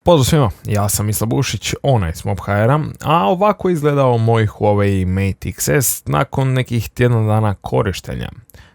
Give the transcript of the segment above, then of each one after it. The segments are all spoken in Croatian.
Pozdrav svima, ja sam Isla Bušić, onaj s Mob.hr-a, a ovako izgledao moj Huawei Mate XS nakon nekih tjedna dana korištenja.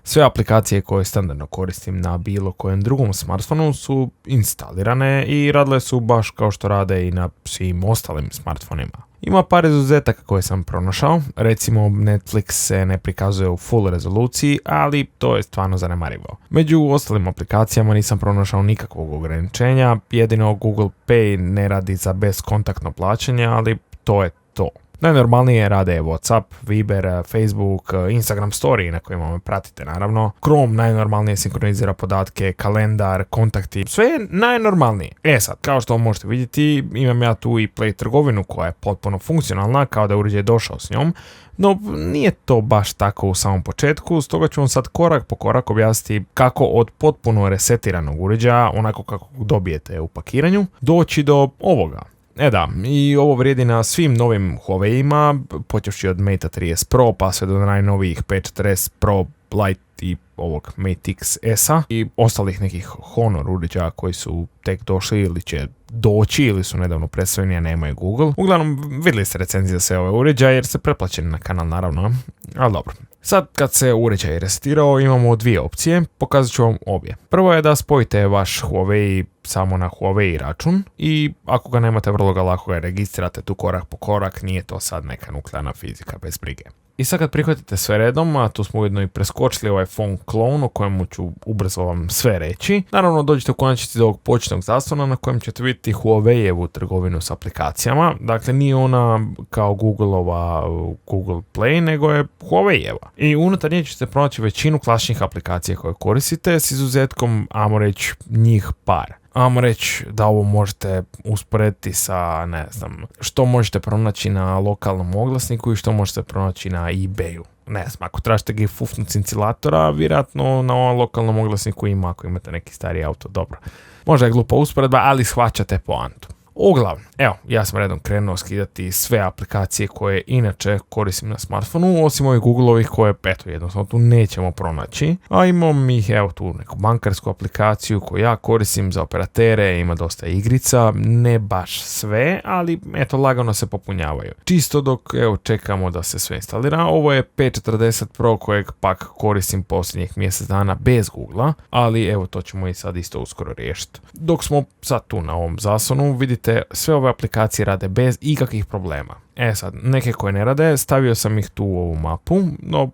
Sve aplikacije koje standardno koristim na bilo kojem drugom smartfonu su instalirane i radile su baš kao što rade i na svim ostalim smartfonima. Ima par izuzetaka koje sam pronašao, recimo Netflix se ne prikazuje u full rezoluciji, ali to je stvarno zanemarivo. Među ostalim aplikacijama nisam pronašao nikakvog ograničenja, jedino Google Pay ne radi za bezkontaktno plaćanje, ali to je to. Najnormalnije rade WhatsApp, Viber, Facebook, Instagram Story na kojima me pratite naravno. Chrome najnormalnije sinkronizira podatke, kalendar, kontakti, sve je najnormalnije. Sad, kao što možete vidjeti, imam ja tu i Play trgovinu koja je potpuno funkcionalna, kao da je uređaj došao s njom. No, nije to baš tako u samom početku, stoga ću vam sad korak po korak objasniti kako od potpuno resetiranog uređaja, onako kako dobijete u pakiranju, doći do ovoga. Da, i ovo vrijedi na svim novim Huawei-ima, počevši od Mate 30 Pro pa sve do najnovijih P40 Pro Lite i ovog Mate XS-a i ostalih nekih Honor uređaja koji su tek došli ili će doći ili su nedavno predstavljeni, a nemaju Google. Uglavnom, vidjeli ste recenzije za sve ove uređaje jer ste pretplaćeni na kanal naravno, ali dobro. Sad kad se uređaj resetirao imamo dvije opcije, pokazat ću vam obje. Prvo je da spojite vaš Huawei samo na Huawei račun i ako ga nemate vrlo ga lako ga registrirate tu korak po korak, nije to sad neka nuklearna fizika bez brige. I sad kad prihvatite sve redom, a tu smo ujedno i preskočili ovaj phone clone o kojemu ću ubrzo vam sve reći, naravno dođete u konačnici do ovog početnog zaslona na kojem ćete vidjeti Huawei-evu trgovinu s aplikacijama, dakle nije ona kao Google-ova Google Play, nego je Huawei-eva. I unutar nje ćete pronaći većinu klasičnih aplikacija koje koristite s izuzetkom, ajmo reći, njih par. Ajmo reći da ovo možete usporediti sa, ne znam, što možete pronaći na lokalnom oglasniku i što možete pronaći na eBayu. Ne znam, ako tražite gifufnu cincilatora, vjerojatno na ovom lokalnom oglasniku ima ako imate neki stari auto, dobro. Možda je glupa usporedba, ali shvaćate poantu. Uglavnom, evo, ja sam redom krenuo skidati sve aplikacije koje inače koristim na smartfonu, osim ovih Google-ovih koje, eto, jednostavno tu nećemo pronaći. A imam ih, evo, tu neku bankarsku aplikaciju koju ja koristim za operatere, ima dosta igrica, ne baš sve, ali, eto, lagano se popunjavaju. Čisto dok, evo, čekamo da se sve instalira, ovo je P40 Pro kojeg pak koristim posljednjih mjesec dana bez Google-a, ali, evo, to ćemo i sad isto uskoro riješiti. Dok smo sad tu na ovom zaslonu, vidite sve ove aplikacije rade bez ikakvih problema. Sad, neke koje ne rade, stavio sam ih tu u ovu mapu, no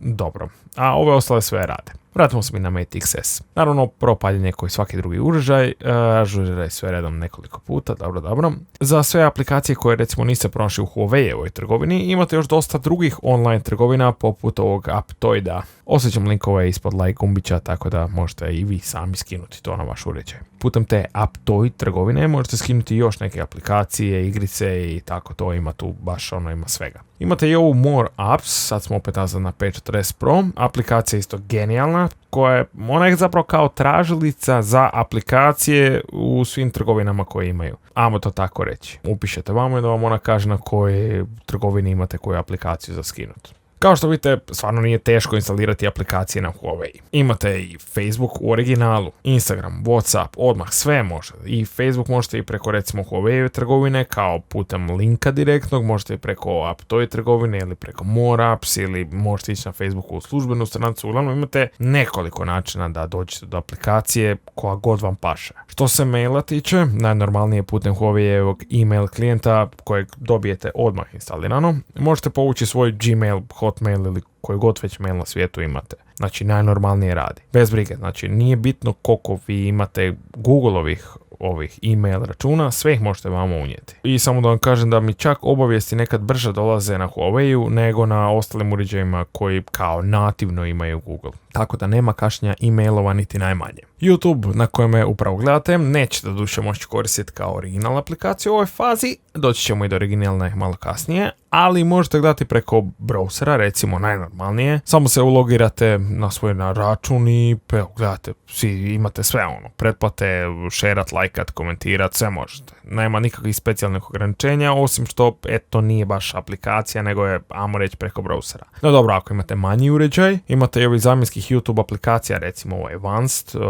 dobro, a ove ostale sve rade. Vratimo se mi na Mate XS. Naravno, propaljenje koji svaki drugi uređaj, ažuriraj sve redom nekoliko puta, dobro. Za sve aplikacije koje recimo niste pronašli u Huawei-evoj trgovini, imate još dosta drugih online trgovina poput ovog Aptoida. Osjećam linkove ispod like gumbića, tako da možete i vi sami skinuti to na vaš uređaj. Putem te Aptoid trgovine možete skinuti još neke aplikacije, igrice i tako to, ima tu baš ima svega. Imate i ovu More Apps, sad smo opet nazad na P40 Pro, aplikacija isto genijalna, ona je zapravo kao tražilica za aplikacije u svim trgovinama koje imaju. Ajmo to tako reći. Upišete vamo i da vam ona kaže na kojoj trgovini imate koju aplikaciju za skinuti. Kao što vidite, stvarno nije teško instalirati aplikacije na Huawei. Imate i Facebook u originalu, Instagram, WhatsApp, odmah sve možete. I Facebook možete i preko recimo Huawei trgovine kao putem linka direktnog, možete i preko Aptoid trgovine ili preko More Apps ili možete ići na Facebooku u službenu stranicu. Uglavnom imate nekoliko načina da dođete do aplikacije koja god vam paše. Što se maila tiče, najnormalnije putem Huawei-evog email klijenta kojeg dobijete odmah instalirano. Možete povući svoj Gmail, Hotmail ili koji god već mail na svijetu imate. Znači, najnormalnije radi. Bez brige, znači, nije bitno koliko vi imate Google-ovih email računa, sve ih možete vama unijeti. I samo da vam kažem da mi čak obavijesti nekad brže dolaze na Huawei-u nego na ostalim uređajima koji kao nativno imaju Google. Tako da nema kašnja e-mailova niti najmanje. YouTube na kojem me upravo gledate nećete doduše moći koristiti kao original aplikaciju u ovoj fazi, doći ćemo i do originalne malo kasnije, ali možete gledati preko browsera, recimo najnormalnije. Samo se ulogirate na svoj račun i gledate, svi imate sve pretplate, šerat, lajkat, komentirat, sve možete. Nema nikakvih specijalnih ograničenja, osim što to nije baš aplikacija, nego je, ajmo reći, preko browsera. No dobro, ako imate manji uređaj, imate i ovih zamjenskih YouTube aplikacija, recimo ovo Advanced,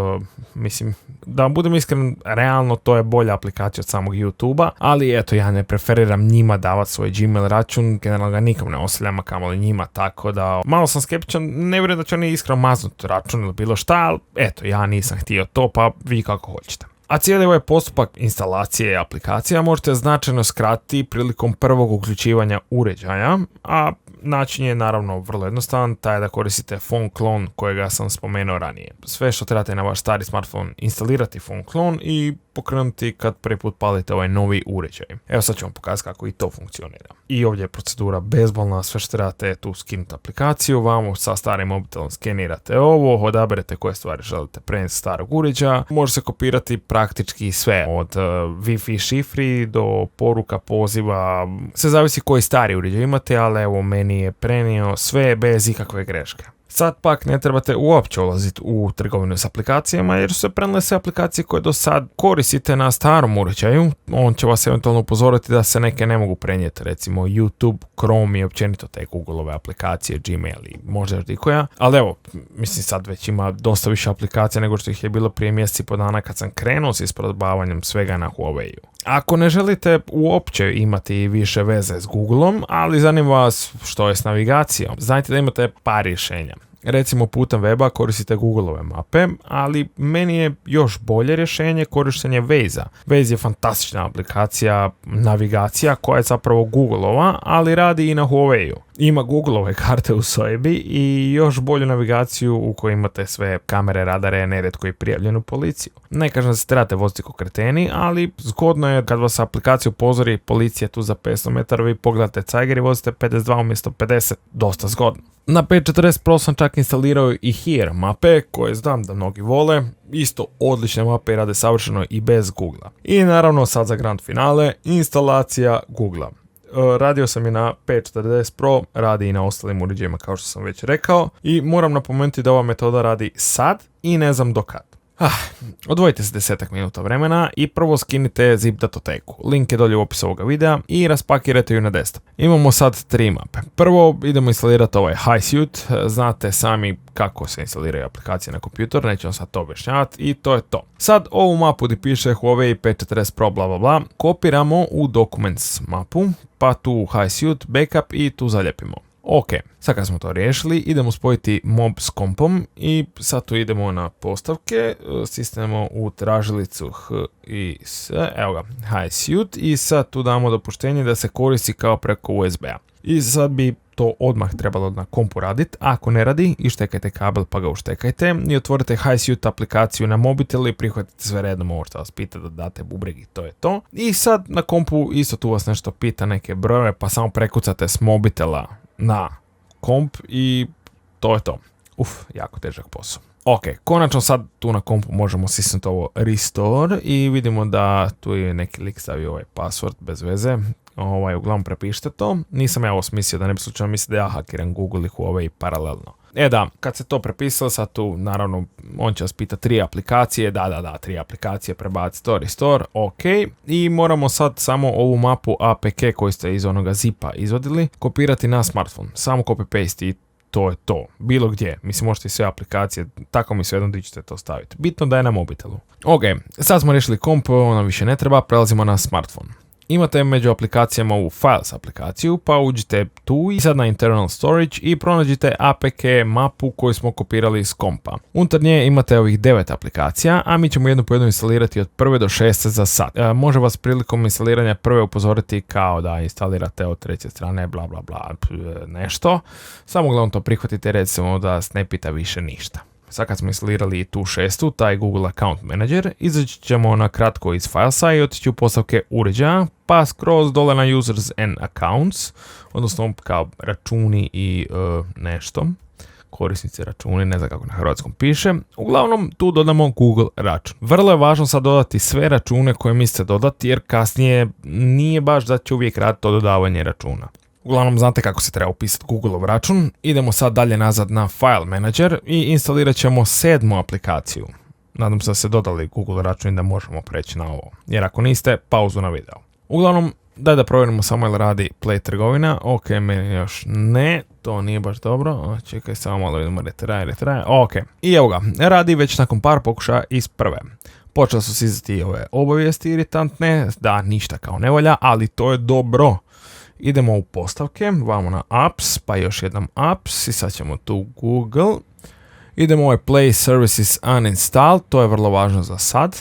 mislim, da budem iskren, realno to je bolja aplikacija od samog YouTube-a, ali eto, ja ne preferiram njima davati svoj Gmail račun, generalno ga nikom ne ostavljam, a kamoli njima, tako da malo sam skeptičan, ne vjerujem da će oni iskreno maznuti račun ili bilo šta, ali eto, ja nisam htio to, pa vi kako hoćete. A cijeli ovaj postupak instalacije aplikacija možete značajno skratiti prilikom prvog uključivanja uređaja, a način je naravno vrlo jednostavan, taj da koristite phone clone kojega sam spomenuo ranije. Sve što trebate na vaš stari smartphone instalirati phone clone i pokrenuti kad prvi put palite ovaj novi uređaj. Evo sad ću vam pokazati kako i to funkcionira. I ovdje je procedura bezbolna, sve što trebate tu skinuti aplikaciju, vamo sa starim mobitelom skenirate ovo, odaberete koje stvari želite prenijeti starog uređaja, može se kopirati praktički sve, od Wi-Fi šifri do poruka, poziva, sve zavisi koji stari uređaj imate, ali evo meni je prenio sve bez ikakve greške. Sad pak ne trebate uopće ulaziti u trgovinu s aplikacijama jer su se prenijele sve aplikacije koje do sad koristite na starom uređaju. On će vas eventualno upozoriti da se neke ne mogu prenijeti, recimo YouTube, Chrome i općenito te Googleove aplikacije, Gmail i možda još koja. Ali evo, mislim sad već ima dosta više aplikacija nego što ih je bilo prije mjesec i po dana kad sam krenuo s isprobavanjem svega na Huawei-u. Ako ne želite uopće imati više veze s Googleom, ali zanima vas što je s navigacijom, znajte da imate par rješenja. Recimo putem weba koristite Googleove mape, ali meni je još bolje rješenje korištenje Waze-a. Waze je fantastična aplikacija, navigacija koja je zapravo Googleova, ali radi i na Huawei-u. Ima Googleove karte u sobi i još bolju navigaciju u kojoj imate sve kamere, radare, nerijetko i prijavljenu policiju. Ne kažem da se trebate voziti ko kreteni, ali zgodno je kad vas aplikacija upozori policija tu za 500 metara, vi pogledate Zeiger i vozite 52 umjesto 50, dosta zgodno. Na P40 Pro sam čak instalirao i Here mape, koje znam da mnogi vole, isto odlične mape i rade savršeno i bez Googlea. I naravno sad za grand finale, instalacija Googlea. Radio sam je na P40 Pro, radi i na ostalim uređajima kao što sam već rekao i moram napomenuti da ova metoda radi sad i ne znam do kad. Odvojite se 10 minuta vremena i prvo skinite zip datoteku. Link je dolje u opisu ovoga videa i raspakirajte ju na desktop. Imamo sad 3 mape. Prvo idemo instalirati ovaj HiSuite. Znate sami kako se instaliraju aplikacije na kompjuter, neću vam sad to objašnjavati i to je to. Sad ovu mapu gdje piše Huawei P40 Pro bla bla bla kopiramo u Documents mapu, pa tu HiSuite, backup i tu zalijepimo. Ok, sad kad smo to riješili, idemo spojiti mob s kompom i sad tu idemo na postavke, stisnemo u tražilicu H i S, evo ga, HiSuite i sad tu damo dopuštenje da se koristi kao preko USB-a. I sad bi to odmah trebalo na kompu raditi, ako ne radi, ištekajte kabel pa ga uštekajte i otvorite HiSuite aplikaciju na mobitelu i prihvatite sve redom ovo što vas pita da date bubreg i to je to. I sad na kompu isto tu vas nešto pita neke brojeve pa samo prekucate s mobitela na komp i to je to. Jako težak posao. Ok, konačno sad tu na kompu možemo stisnuti ovo Restore i vidimo da tu je neki lik stavio ovaj password bez veze. Uglavnom prepišite to. Nisam ja ovo smislio da ne bi slučajno mislio da ja hakiram Google i Huawei paralelno. Da, kad se to prepisalo, sad tu naravno on će vas pitati 3 aplikacije, da, 3 aplikacije, prebaciti to, restore, ok. I moramo sad samo ovu mapu APK koju ste iz onoga zipa izvadili, kopirati na smartphone, samo copy-paste i to je to, bilo gdje, mislim možete i sve aplikacije, tako mi svejedno gdje ćete to staviti, bitno da je na mobitelu. Ok, sad smo riješili komp, ona više ne treba, prelazimo na smartphone. Imate među aplikacijama ovu Files aplikaciju, pa uđite tu i sad na Internal Storage i pronađite APK mapu koju smo kopirali iz kompa. Unutar nje imate ovih 9 aplikacija, a mi ćemo jednu po jednu instalirati od 1. do 6. za sad. Može vas prilikom instaliranja prve upozoriti kao da instalirate od treće strane bla bla bla nešto. Samo uglavnom to prihvatite, recimo da vas ne pita više ništa. Sad kad smo instalirali tu 6. taj Google Account Manager, izaći ćemo na kratko iz Filesa i otići u postavke uređaja, pa skroz dole na Users and Accounts, odnosno kao računi i nešto, korisnici računi, ne znam kako na hrvatskom piše. Uglavnom tu dodamo Google račun. Vrlo je važno sad dodati sve račune koje mislite dodati jer kasnije nije baš da će uvijek raditi to dodavanje računa. Uglavnom znate kako se treba upisati Googleov račun. Idemo sad dalje nazad na File Manager i instalirat ćemo 7. aplikaciju. Nadam se da ste dodali Google račun i da možemo preći na ovo. Jer ako niste, pauzu na video. Uglavnom, daj da provjerimo samo jel radi Play trgovina. Ok, meni još ne, to nije baš dobro. Čekaj, samo malo vidimo, retraje. Ok, i evo ga, radi već nakon par pokušaja iz prve. Počeli su sizati ove obavijesti iritantne, da ništa kao ne valja, ali to je dobro. Idemo u postavke, vamo na apps, pa još jednom apps i sad ćemo tu Google. Idemo u ovaj Play Services Uninstall, to je vrlo važno za sad.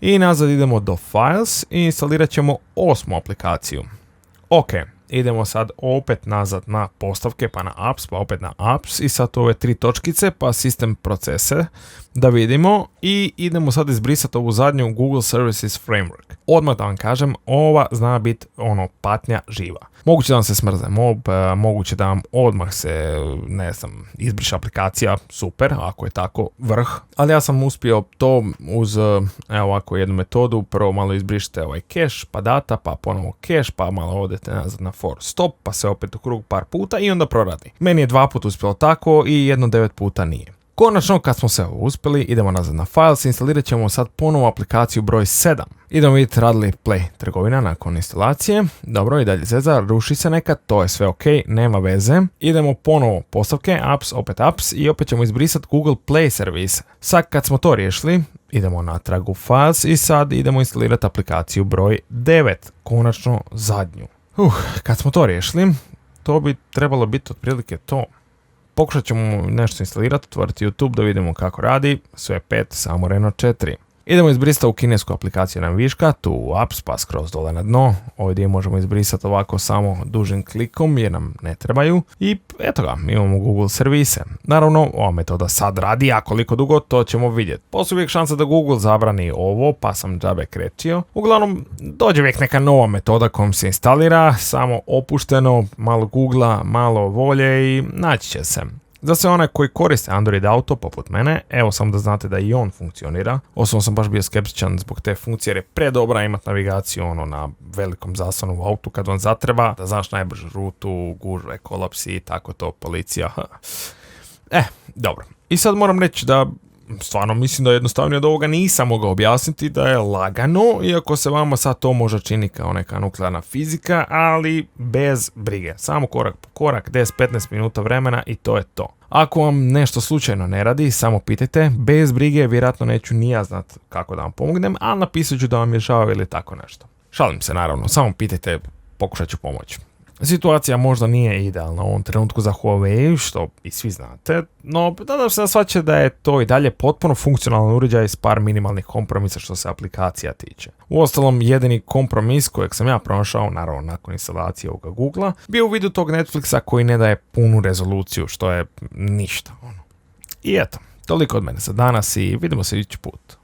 I nazad idemo do Files i instalirat ćemo 8. aplikaciju. Ok, idemo sad opet nazad na postavke, pa na apps, pa opet na apps i sad ove 3 točkice, pa sistem procese da vidimo i idemo sad izbrisati ovu zadnju Google Services Framework. Odmah da vam kažem, ova zna biti patnja živa. Moguće da vam se smrze mob, moguće da vam odmah se, ne znam, izbriše aplikacija, super, ako je tako vrh. Ali ja sam uspio to uz, evo ovako jednu metodu, prvo malo izbrišite ovaj cache, pa data, pa ponovo cache, pa malo odete nazad na for stop, pa se opet u krug par puta i onda proradi. Meni je 2 puta uspjelo tako i 9 puta nije. Konačno, kad smo se uspjeli, idemo nazad na Files, instalirat ćemo sad ponovo aplikaciju broj 7. Idemo vidjeti radili Play trgovina nakon instalacije. Dobro, i dalje zeza, ruši se nekad, to je sve ok, nema veze. Idemo ponovo postavke, apps, opet apps i opet ćemo izbrisati Google Play servise. Sad kad smo to riješili, idemo natrag u Files i sad idemo instalirati aplikaciju broj 9, konačno zadnju. Kad smo to riješili, to bi trebalo biti otprilike to. Pokušat ćemo nešto instalirati, otvoriti YouTube da vidimo kako radi, sve 5, samo Reno 4. Idemo izbrisati u kinesku aplikaciju nam viška, tu u apps pa skroz dole na dno. Ovdje možemo izbrisati ovako samo dužim klikom jer nam ne trebaju. I eto ga, imamo Google servise. Naravno, ova metoda sad radi, a koliko dugo to ćemo vidjeti. Postoji uvijek šansa da Google zabrani ovo, pa sam džabe krečio. Uglavnom, dođe uvijek neka nova metoda kojom se instalira, samo opušteno, malo Googla, malo volje i naći će se. Za sve one koji koriste Android Auto poput mene, evo samo da znate da i on funkcionira. Osobno sam baš bio skeptičan zbog te funkcije jer je predobra imati navigaciju na velikom zaslonu u autu kad vam zatreba, da znaš najbržu rutu, gužve, kolapsi, tako to, policija. Dobro. I sad moram reći da stvarno mislim da jednostavnije od ovoga nisam mogao objasniti, da je lagano, iako se vama sad to može čini kao neka nuklearna fizika, ali bez brige. Samo korak po korak, 10-15 minuta vremena i to je to. Ako vam nešto slučajno ne radi, samo pitajte, bez brige, vjerojatno neću ni ja znat kako da vam pomognem, ali napisat ću da vam je žao ili tako nešto. Šalim se naravno, samo pitajte, pokušat ću pomoći. Situacija možda nije idealna u ovom trenutku za Huawei, što i svi znate, no nadam se da shvaćate da je to i dalje potpuno funkcionalan uređaj s par minimalnih kompromisa što se aplikacija tiče. Uostalom, jedini kompromis kojeg sam ja pronašao, naravno nakon instalacije ovoga Googlea, bio u vidu tog Netflixa koji ne daje punu rezoluciju, što je ništa. I eto, toliko od mene za danas i vidimo se idući put.